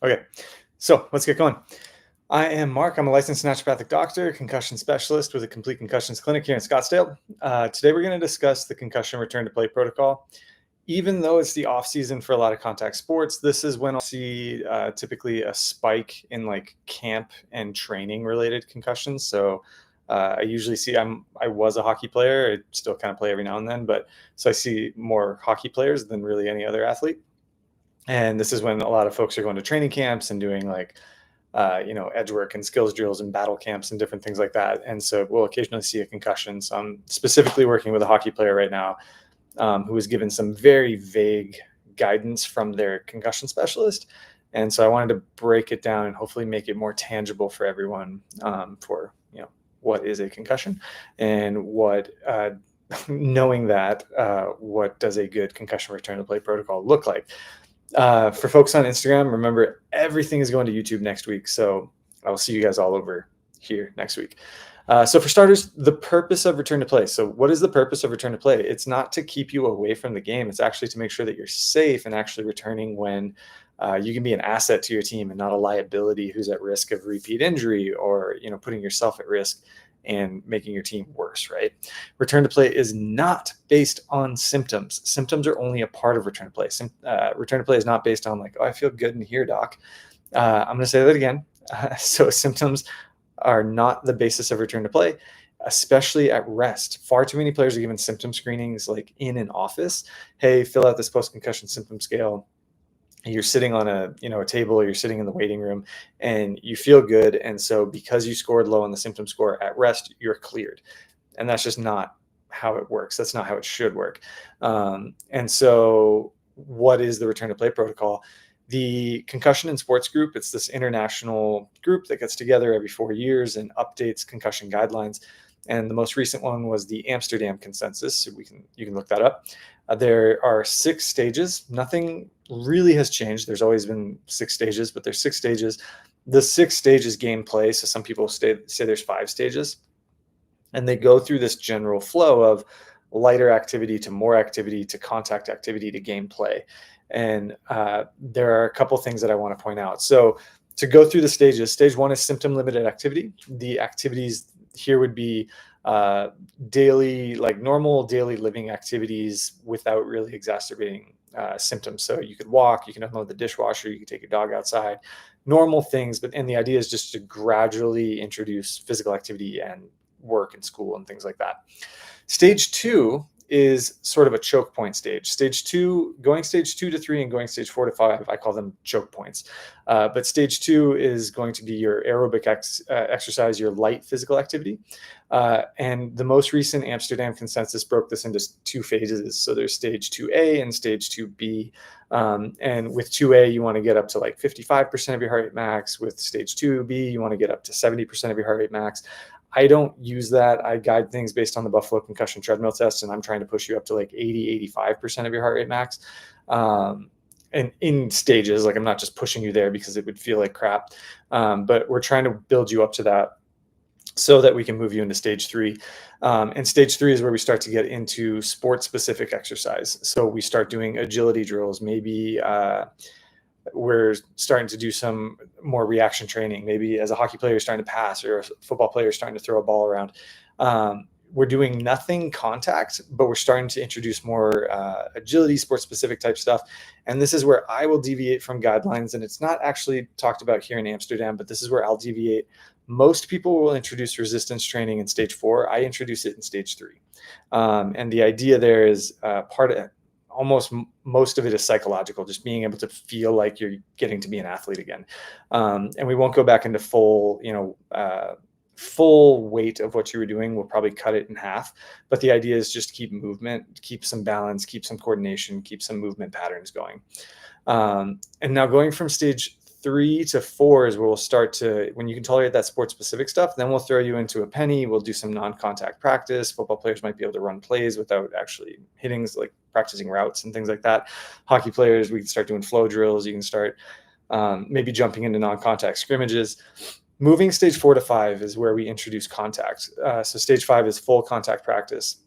Okay, so let's get going. I am Mark. I'm a licensed naturopathic doctor, concussion specialist with a complete concussions clinic here in Scottsdale. Today, we're going to discuss the concussion return to play protocol. Even though it's the off season for a lot of contact sports, this is when I'll see typically a spike in like camp and training related concussions. So I usually see I was a hockey player. I still kind of play every now and then, but so I see more hockey players than really any other athlete. And this is when a lot of folks are going to training camps and doing like edge work and skills drills and battle camps and different things like that. And so we'll occasionally see a concussion. So I'm specifically working with a hockey player right now who was given some very vague guidance from their concussion specialist. And so I wanted to break it down and hopefully make it more tangible for everyone for, what is a concussion and what, knowing that, what does a good concussion return to play protocol look like? For folks on Instagram, remember everything is going to YouTube next week. So I will see you guys all over here next week. So for starters, the purpose of return to play. So what is the purpose of return to play? It's not to keep you away from the game. It's actually to make sure that you're safe and actually returning when you can be an asset to your team and not a liability who's at risk of repeat injury or, putting yourself at risk and making your team worse, right? Return to play is not based on symptoms. Symptoms are only a part of return to play. Return to play is not based on like, oh, I feel good in here, doc. I'm going to say that again. So symptoms are not the basis of return to play, especially at rest. Far too many players are given symptom screenings like in an office. Hey, fill out this post-concussion symptom scale. You're sitting on a table, or you're sitting in the waiting room and you feel good. And so because you scored low on the symptom score at rest, you're cleared. And that's just not how it works. That's not how it should work. And so what is the return to play protocol? The Concussion in Sports group, it's this international group that gets together every 4 years and updates concussion guidelines. And the most recent one was the Amsterdam consensus. So you can look that up. There are 6 stages. Nothing really has changed. There's always been 6 stages, but there's 6 stages. The 6 stages gameplay. So some people say there's 5 stages, and they go through this general flow of lighter activity to more activity to contact activity to gameplay. And there are a couple things that I want to point out. So to go through the stages, stage 1 is symptom limited activity. The activities here would be daily, like normal daily living activities without really exacerbating symptoms. So you could walk, you can unload the dishwasher, you can take your dog outside, normal things. And the idea is just to gradually introduce physical activity and work and school and things like that. Stage 2 is sort of a choke point stage. Stage 2, going stage 2 to 3 and going stage 4 to 5, I call them choke points. But stage 2 is going to be your aerobic exercise, your light physical activity. And the most recent Amsterdam consensus broke this into 2 phases. So there's stage 2A and stage 2B. And with 2A, you want to get up to like 55% of your heart rate max. With stage 2B, you want to get up to 70% of your heart rate max. I don't use that. I guide things based on the Buffalo concussion treadmill test, and I'm trying to push you up to like 80, 85% of your heart rate max. And in stages, like I'm not just pushing you there because it would feel like crap. But we're trying to build you up to that so that we can move you into stage 3. And stage 3 is where we start to get into sport-specific exercise. So we start doing agility drills, maybe we're starting to do some more reaction training. Maybe as a hockey player, you're starting to pass, or a football player is starting to throw a ball around. We're doing nothing contact, but we're starting to introduce more agility, sport-specific type stuff. And this is where I will deviate from guidelines. And it's not actually talked about here in Amsterdam, but this is where I'll deviate. Most people will introduce resistance training in stage 4. I introduce it in stage 3. And the idea there is most of it is psychological, just being able to feel like you're getting to be an athlete again. And we won't go back into full weight of what you were doing. We'll probably cut it in half. But the idea is just keep movement, keep some balance, keep some coordination, keep some movement patterns going. And now going from stage 3 to 4 is where we'll start to, when you can tolerate that sport specific stuff, then we'll throw you into a penny. We'll do some non-contact practice. Football players might be able to run plays without actually hitting, like practicing routes and things like that. Hockey players, we can start doing flow drills. You can start maybe jumping into non-contact scrimmages. Moving stage 4 to 5 is where we introduce contact. So stage 5 is full contact practice.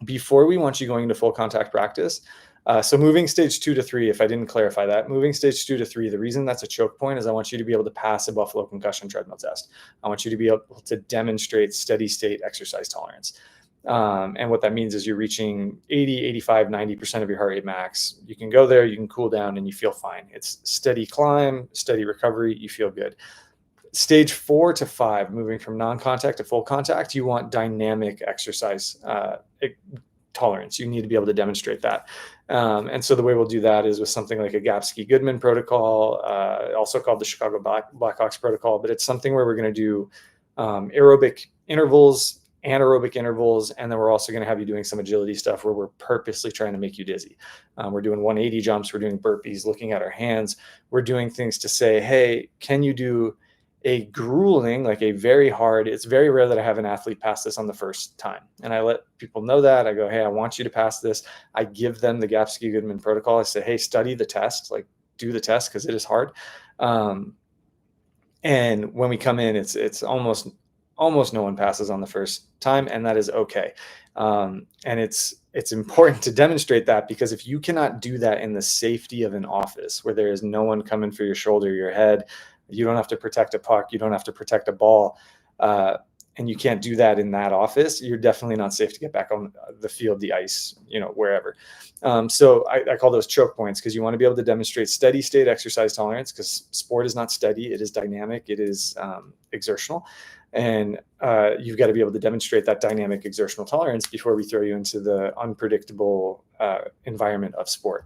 Before we want you going into full contact practice, So moving stage 2 to 3, if I didn't clarify that, moving stage 2 to 3, the reason that's a choke point is I want you to be able to pass a Buffalo concussion treadmill test. I want you to be able to demonstrate steady state exercise tolerance. And what that means is you're reaching 80, 85, 90% of your heart rate max. You can go there, you can cool down, and you feel fine. It's steady climb, steady recovery, you feel good. Stage 4 to 5, moving from non-contact to full contact, you want dynamic exercise tolerance. You need to be able to demonstrate that. And so the way we'll do that is with something like a Gapsky-Goodman protocol, also called the Chicago Blackhawks protocol, but it's something where we're going to do aerobic intervals, anaerobic intervals, and then we're also going to have you doing some agility stuff where we're purposely trying to make you dizzy. We're doing 180 jumps, we're doing burpees, looking at our hands. We're doing things to say, hey, can you do a grueling, like a very hard, it's very rare that I have an athlete pass this on the first time. And I let people know that. I go, hey, I want you to pass this. I give them the Gapsky-Goodman protocol. I say, hey, study the test, like do the test because it is hard. And when we come in, it's almost no one passes on the first time, and that is okay. And it's important to demonstrate that, because if you cannot do that in the safety of an office where there is no one coming for your shoulder, your head, you don't have to protect a puck, you don't have to protect a ball, and you can't do that in that office, you're definitely not safe to get back on the field, the ice, wherever. So I call those choke points, because you want to be able to demonstrate steady state exercise tolerance, because sport is not steady, it is dynamic, it is exertional. And you've got to be able to demonstrate that dynamic exertional tolerance before we throw you into the unpredictable environment of sport.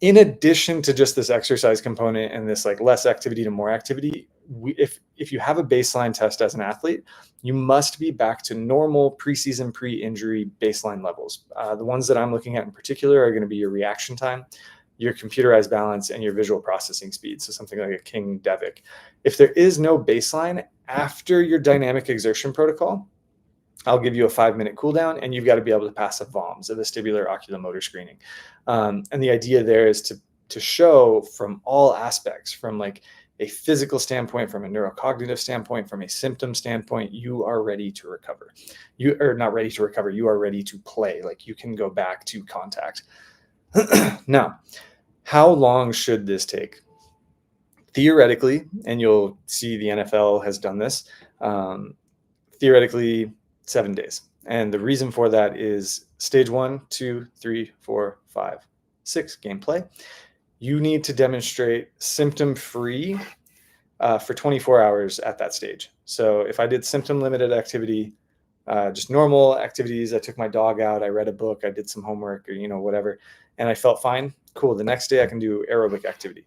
In addition to just this exercise component and this like less activity to more activity, if you have a baseline test as an athlete, you must be back to normal preseason, pre-injury baseline levels. The ones that I'm looking at in particular are going to be your reaction time, your computerized balance, and your visual processing speed. So something like a King Devic. If there is no baseline after your dynamic exertion protocol, I'll give you a 5-minute cool down, and you've got to be able to pass a VOMS, a vestibular oculomotor screening. And the idea there is to show from all aspects, from like a physical standpoint, from a neurocognitive standpoint, from a symptom standpoint, you are ready to recover. You are not ready to recover, you are ready to play. Like you can go back to contact. Now, how long should this take? Theoretically, and you'll see the NFL has done this, theoretically 7 days. And the reason for that is stage 1, 2, 3, 4, 5, 6 gameplay. You need to demonstrate symptom-free for 24 hours at that stage. So if I did symptom-limited activity, just normal activities, I took my dog out, I read a book, I did some homework, or whatever, and I felt fine, cool. The next day I can do aerobic activity.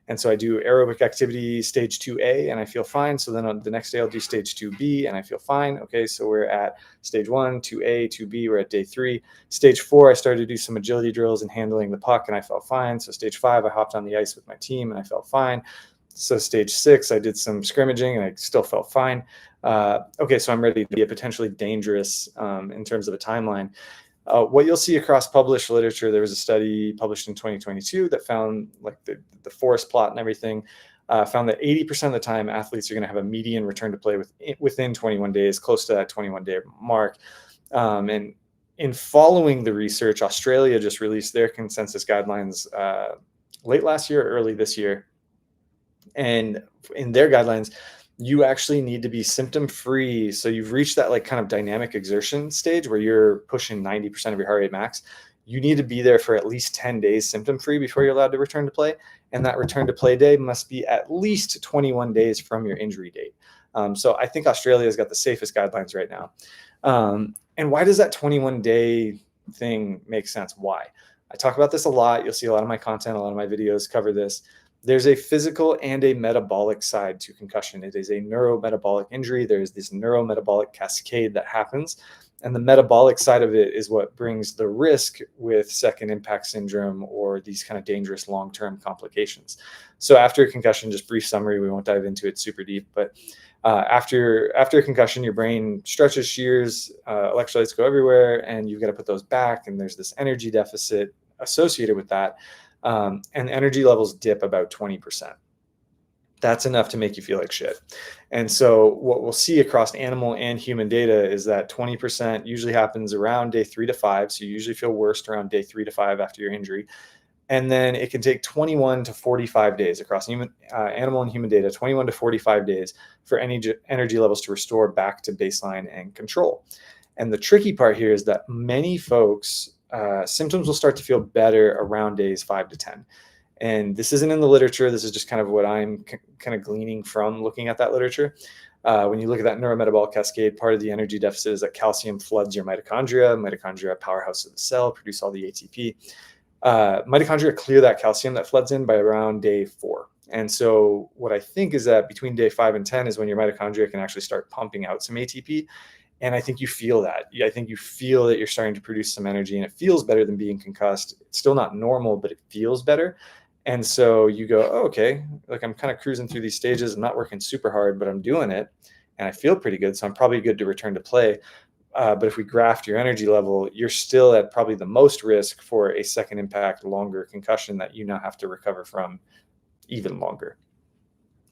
And so I do aerobic activity stage 2A and I feel fine. So then on the next day I'll do stage 2B and I feel fine. Okay, so we're at stage 1, 2A, 2B, we're at day 3. Stage 4, I started to do some agility drills and handling the puck and I felt fine. So stage 5, I hopped on the ice with my team and I felt fine. So stage 6, I did some scrimmaging and I still felt fine. Okay, so I'm ready to be a potentially dangerous in terms of a timeline. What you'll see across published literature, there was a study published in 2022 that found, like the forest plot and everything, found that 80% of the time athletes are going to have a median return to play within 21 days, close to that 21-day mark. And in following the research, Australia just released their consensus guidelines late last year, early this year. And in their guidelines, you actually need to be symptom-free. So you've reached that like kind of dynamic exertion stage where you're pushing 90% of your heart rate max. You need to be there for at least 10 days symptom-free before you're allowed to return to play. And that return to play day must be at least 21 days from your injury date. So I think Australia's got the safest guidelines right now. And why does that 21-day thing make sense? Why? I talk about this a lot. You'll see a lot of my content, a lot of my videos cover this. There's a physical and a metabolic side to concussion. It is a neurometabolic injury. There's this neurometabolic cascade that happens. And the metabolic side of it is what brings the risk with second impact syndrome or these kind of dangerous long-term complications. So after a concussion, just brief summary, we won't dive into it super deep, but after a concussion, your brain stretches, shears, electrolytes go everywhere, and you've got to put those back. And there's this energy deficit associated with that. And energy levels dip about 20%. that's enough to make you feel like shit. And so what we'll see across animal and human data is that 20% usually happens around day 3 to 5. So you usually feel worse around day 3 to 5 after your injury. And then it can take 21 to 45 days across animal and human data, 21 to 45 days for energy levels to restore back to baseline and control. And the tricky part here is that many folks, symptoms will start to feel better around days 5 to 10. And this isn't in the literature. This is just kind of what I'm kind of gleaning from looking at that literature. When you look at that neurometabolic cascade, part of the energy deficit is that calcium floods your mitochondria. Mitochondria, powerhouse of the cell, produce all the ATP. Mitochondria clear that calcium that floods in by around day 4. And so what I think is that between day 5 and 10 is when your mitochondria can actually start pumping out some ATP. And I think you feel that. I think you feel that you're starting to produce some energy, and it feels better than being concussed. It's still not normal, but it feels better. And so you go, oh, okay, like I'm kind of cruising through these stages. I'm not working super hard, but I'm doing it and I feel pretty good. So I'm probably good to return to play. But if we graft your energy level, you're still at probably the most risk for a second impact, longer concussion that you now have to recover from even longer.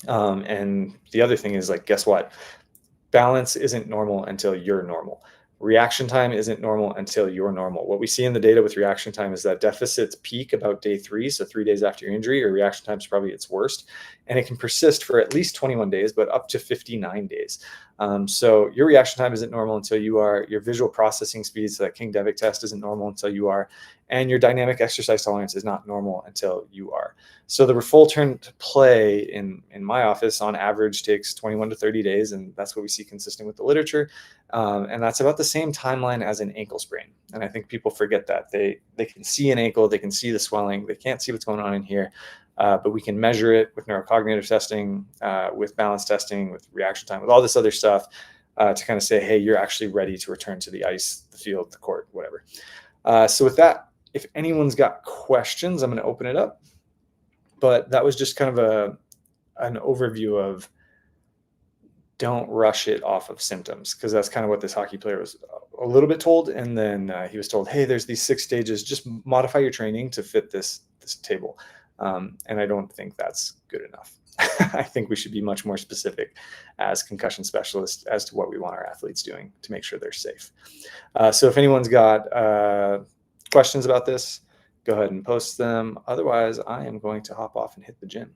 And the other thing is, like, guess what? Balance isn't normal until you're normal. Reaction time isn't normal until you're normal. What we see in the data with reaction time is that deficits peak about day 3, so 3 days after your injury, or reaction time is probably its worst, and it can persist for at least 21 days, but up to 59 days. So your reaction time isn't normal until you are. Your visual processing speed, so that King-Devick test, isn't normal until you are, and your dynamic exercise tolerance is not normal until you are. So the full turn to play in my office on average takes 21 to 30 days, and that's what we see consistent with the literature. And that's about the same timeline as an ankle sprain. And I think people forget that. They can see an ankle, they can see the swelling, they can't see what's going on in here, but we can measure it with neurocognitive testing, with balance testing, with reaction time, with all this other stuff, to kind of say, hey, you're actually ready to return to the ice, the field, the court, whatever. So with that, if anyone's got questions, I'm going to open it up. But that was just kind of an overview of don't rush it off of symptoms, because that's kind of what this hockey player was a little bit told. And then he was told, hey, there's these 6 stages, just modify your training to fit this table. And I don't think that's good enough. I think we should be much more specific as concussion specialists as to what we want our athletes doing to make sure they're safe. So if anyone's got questions about this, go ahead and post them. Otherwise, I am going to hop off and hit the gym.